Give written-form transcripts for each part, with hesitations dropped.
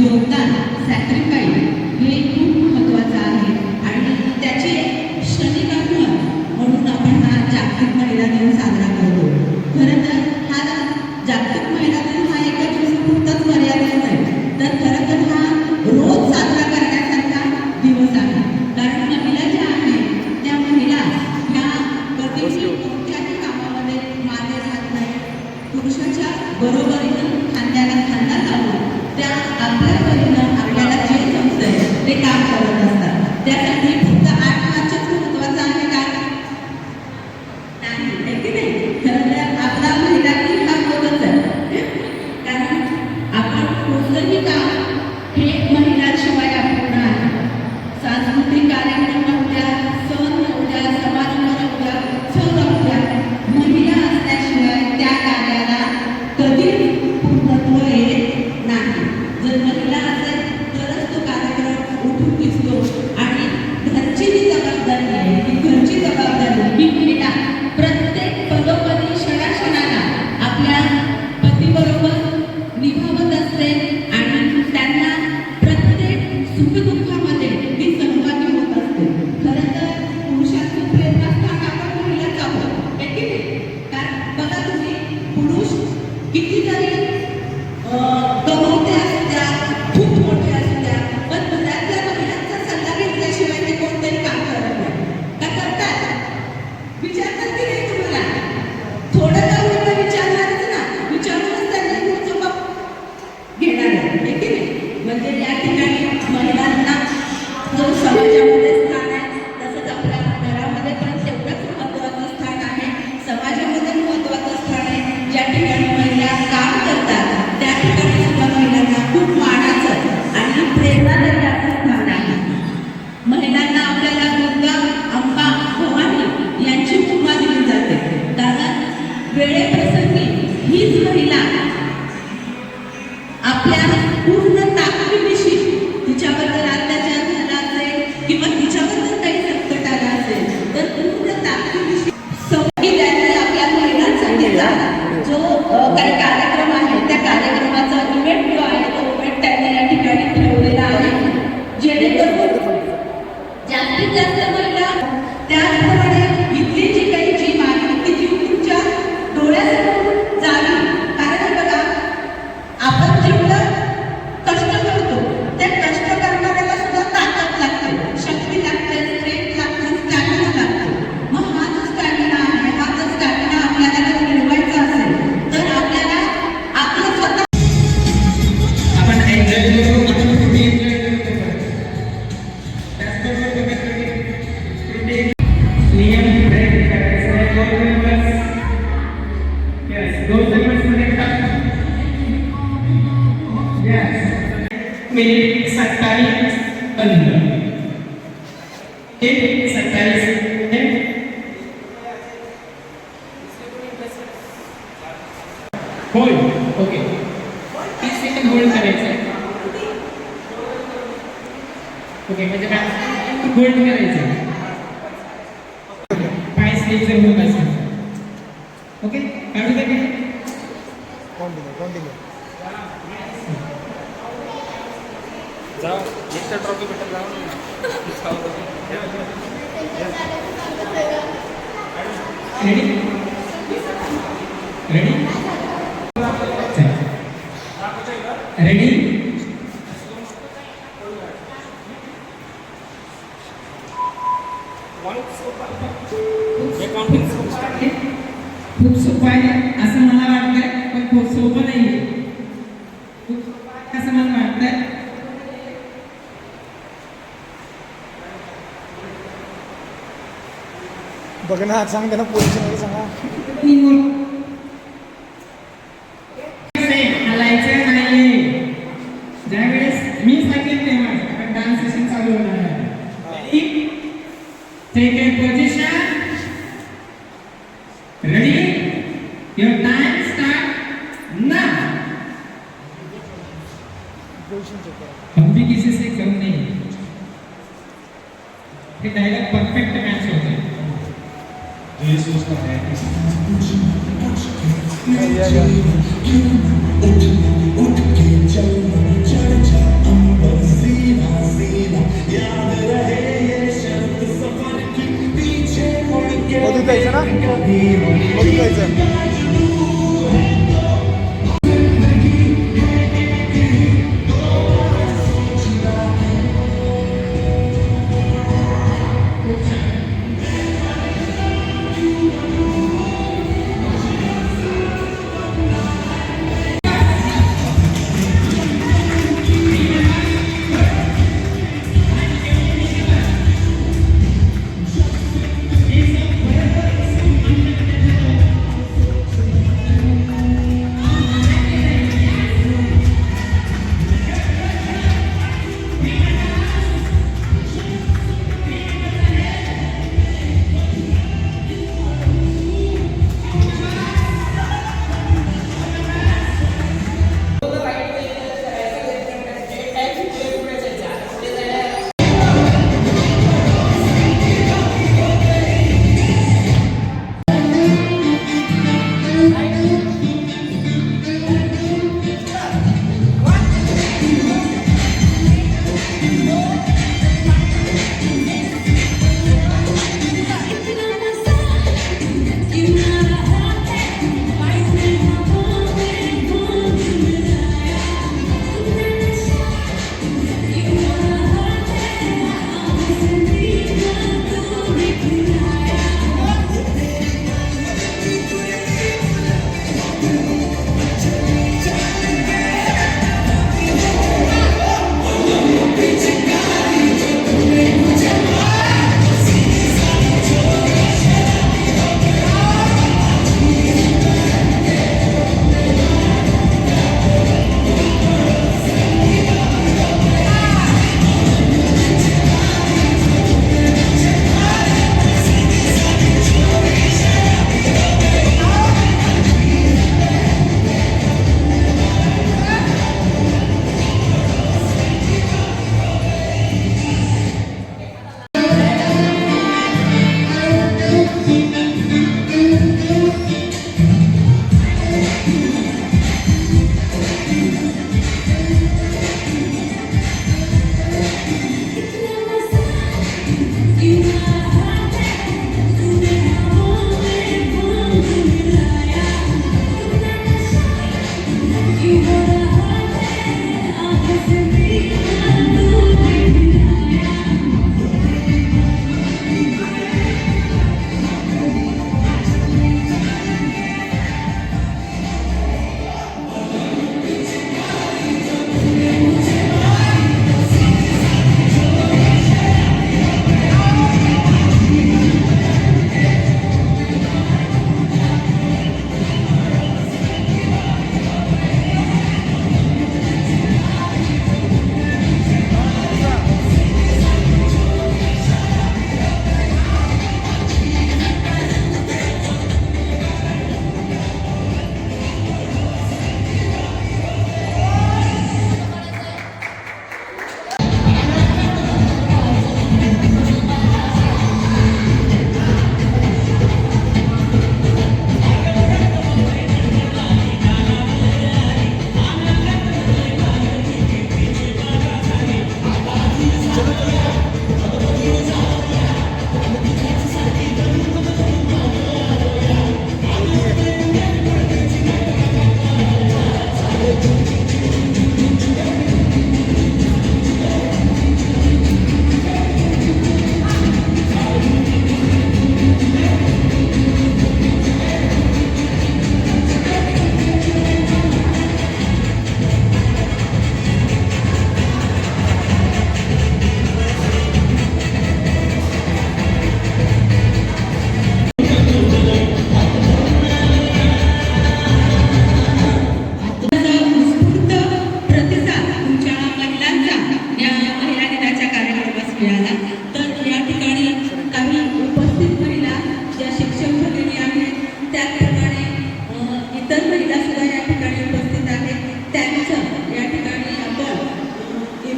योगदान सॅक्रिफाईस हे खूप महत्त्वाचं आहे आणि त्याची क्षणिक आठवण म्हणून आपण हा जागतिक महिला दिन साजरा करतो. खरं तर हा जागतिक महिला दिन हा एका दिवसापुरताच मर्यादित नाही, तर खरं तर हा रोज साजरा करण्यासारखा दिवस आहे. कारण महिला ज्या आहेत त्या महिला ह्या कधीही कोणत्याही कामामध्ये मागे राहत नाही. पुरुषाच्या बरोबरीनं खांद्याला खांदा लावून त्या आपल्या परीनं आपल्याला जे जमतंय ते काम करत असतात. त्यासाठी फक्त 8 मार्चच महत्त्वाचं आहे का? नाही, की नाही? खरं तर आपला महिला दिन हा होतच आहे. कारण आपण कोणतंही काम हे महिलांशिवाय अपूर्ण आहे. सांस्कृतिक कार्यक्रम नव्हत्या, सण नव्हत्या, समारंभ नव्हत्या, उत्सव नव्हत्या, महिला असल्याशिवाय त्या कार्याला कधीच पूर्णत्व येत नाही. जर महिला असेल तरच तो कार्यक्रम उठून दिसतो आणि घरची जी जबाबदारी आहे ती घरची जबाबदारी ही महिला प्रत्येक पदोपदी क्षणाक्षणाला आपल्या पतीबरोबर निभावत असते आणि त्यांना प्रत्येक सुखदुःखामध्ये ती सहभागी होत असते. खरं तर पुरुषाचं प्रेरणास्थान आपण महिलाच आहोत, आहे की नाही? कारण बघा तुम्ही, पुरुष किती जरी कमवते असू द्या, खूप मोठे असू द्या, पण घरातल्या महिलांचा सल्ला घेतल्याशिवाय ते कोणतंही काम करत नाही. का करतात? विचारतात की नाही तुम्हाला? थोडं का होईना विचारणारच ना, विचारूनच त्यांनी पुढचं मग घेणार आहे की नाही? म्हणजे या ठिकाणी महिलांना जो समाजामध्ये स्थान आहे तसंच आपल्या घरामध्ये पण तेवढंच महत्त्वाचं स्थान आहे. समाजामध्ये महत्त्वाचं स्थान आहे. ज्या ठिकाणी महिला काम करतात त्या ठिकाणी सुद्धा महिलांना खूप मानाचं आणि प्रेरणादायी असं स्थान आहे. महिलांना आपल्याला दुर्गा, अंबा, भवानी यांची उपमा दिली जाते. कारण वेळेप्रसंगी हीच महिला आपल्या पूर्ण ताकदीनिशी तिच्याबद्दल अत्याचार झाला असेल किंवा तिच्याबद्दल काही संकट आलं असेल तर पूर्ण ताकदीनिशी संधी द्यायला आपल्या महिलांसाठीचा जो काही कार्यक्रम आहे त्या कार्यक्रमाचा इव्हेंट जो आहे तो इव्हेंट त्यांनी या ठिकाणी ठेवलेला आहे, जेणेकरून जास्तीत जास्त महिला त्याचप्रमाणे इथली जी काही जीव आहे ती जीव तुमच्या डोळ्यासमोर जावी. कारण बघा, आपण जेवढं कष्ट करतो त्या कष्ट करणाऱ्याला सुद्धा ताकद लागते, शक्ती लागते, स्ट्रेंथ लागते, स्टॅमिना लागतो. मग हा जो स्टॅमिना आहे, हा जो स्टॅमिना आपल्याला जर मिळवायचा असेल तर आपल्याला आपलं स्वतः आपण एन्जॉय करू, आपण कुठे एन्जॉय करू. त्याचबरोबर बघा तुम्ही नियम ब्रेक करायचा आहे. 2 मेंबर्स, यस 2 मेंबर्स मध्ये टाक. यस मिनिट 27 बंद. ठीक 27 होल्ड. ओके 30 सेकंड होल्ड करायचं आहे. ओके म्हणजे काय होल्ड करायचं 5 स्टेप जर होत असेल. ओके काढू दे की कंटिन्यू जाओ एकटा ट्रॉफी भेटत जाओ. रेडी रेडी रेडी खूप सोपं आहे असं मला वाटतंय, पण खूप सोपं नाही. खूप सोपं आहे असं मला वाटतंय. बघ ना, सांग ना पोलिसांना सांगा. हलायचं नाहीये. ज्यावेळेस मी सांगेन तेव्हा डान्स सेशन चालू होणार आहे. Take a position. Ready? Your time start now. Position check करा. हम भी किसी से कम नहीं. हे डायलॉग परफेक्ट मॅच होते. या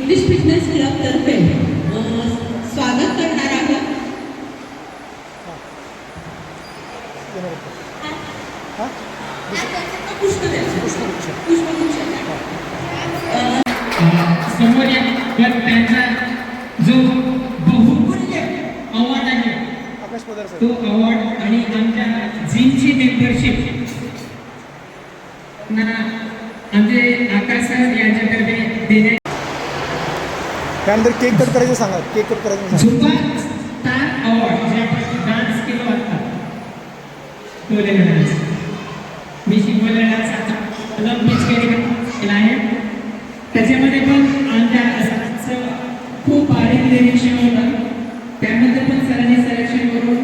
इंग्लिश फिटनेस क्लबतर्फे स्वागत करणार आहोत. हां पुष्प द्यायचं. पुष्पगुच्छ. पुष्पगुच्छ. समोर या तर त्यांचा जो बहुमूल्य अवॉर्ड आहे आकाश पदार तो साहेब. अवॉर्ड आणि आमच्या जिमची मेंबरशिप ना आमचे आकाश सर यांच्यातर्फे देण्यात त्यानंतर केक कट करायचं सांगा. केक कट करायचं सांगा. झुंबा स्टार अवॉर्ड जे आपण डान्स केला होता तो दिला डान्स मी शिकवलेला डान्स आता ऑलिम्पिक्स केला आहे. त्याच्यामध्ये पण आमच्या सरांचं खूप बारीक निरीक्षण होतं. त्यामध्ये पण सरांनी सिलेक्शन करून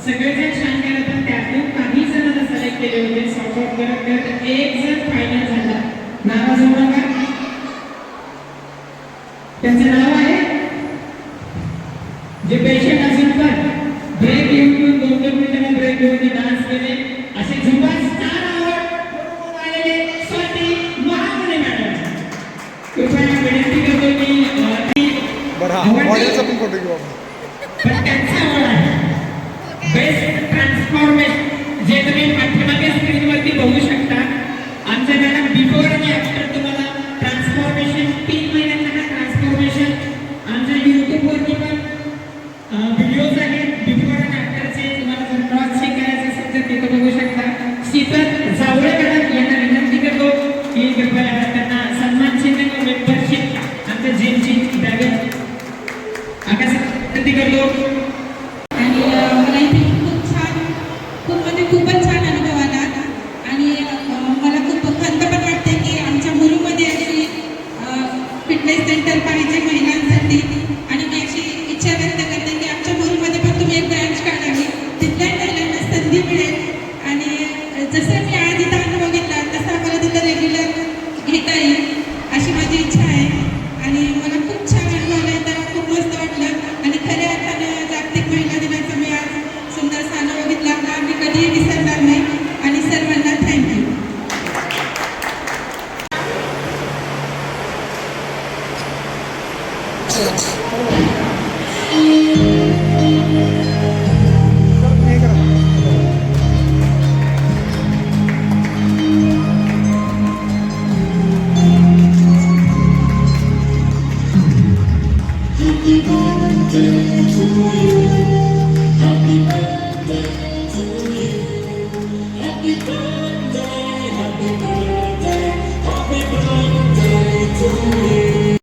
सगळेजण छान केलं, पण त्यातून काही जणांना सिलेक्ट केले होते. सॉर्ट आउट करत करत एक जण फायनल झाला. नाराज होऊ नका. त्यांचं नाव आहे जे पेशंट असेल तर ब्रेक घेऊन 2-2 मिनिटांना ब्रेक घेऊन डान्स केले असे झुंबा स्टार अवॉर्ड आलेले स्वाती महागुणे मॅडम. कृपया विनंती करतो की बरं हां मॉडेलचा पण फोटो घेऊ आपण. पण त्यांचा अवॉर्ड आहे बेस्ट ट्रान्सफॉर्मेशन जे तुम्ही पाठीमागे स्क्रीनवरती बघू शकता. आमच्या मॅडम बिफोर आणि आफ्टर तुम्हाला ट्रान्सफॉर्मेशन 3 महिन्यांचा हा ट्रान्सफॉर्मेशन आमच्या यूट्यूबवरती पण व्हिडिओज आहेत बिफोर आणि आफ्टरचे. तुम्हाला जर क्रॉस चेक करायचं असेल तर तिथं बघू शकता. शीतल जावळे मॅडम यांना विनंती करतो की कृपया त्यांना सन्मान चिन्ह व मेंबरशिप आमच्या जिमची द्यावी. आकाश विनंती करतो. आणि मला इथे खूपच छान अनुभव आला. आणि मला खूप खंत पण वाटते की आमच्या मुलुंडमध्ये अशी फिटनेस सेंटर पाहिजे महिलांसाठी.